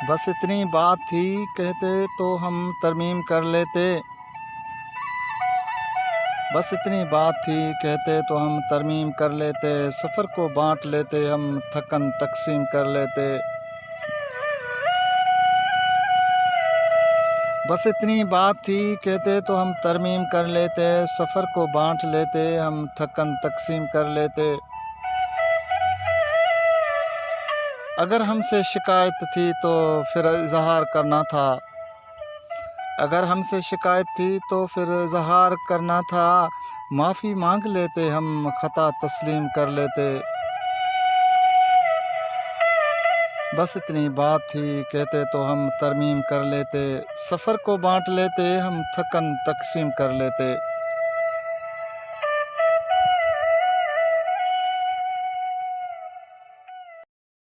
بس اتنی بات تھی کہتے تو ہم ترمیم کر لیتے، بس اتنی بات تھی کہتے تو ہم ترمیم کر لیتے، سفر کو بانٹ لیتے ہم تھکن تقسیم کر لیتے۔ بس اتنی بات تھی کہتے تو ہم ترمیم کر لیتے، سفر کو بانٹ لیتے ہم تھکن تقسیم کر لیتے۔ اگر ہم سے شکایت تھی تو پھر اظہار کرنا تھا، اگر ہم سے شکایت تھی تو پھر اظہار کرنا تھا، معافی مانگ لیتے ہم خطا تسلیم کر لیتے۔ بس اتنی بات تھی کہتے تو ہم ترمیم کر لیتے، سفر کو بانٹ لیتے ہم تھکن تقسیم کر لیتے۔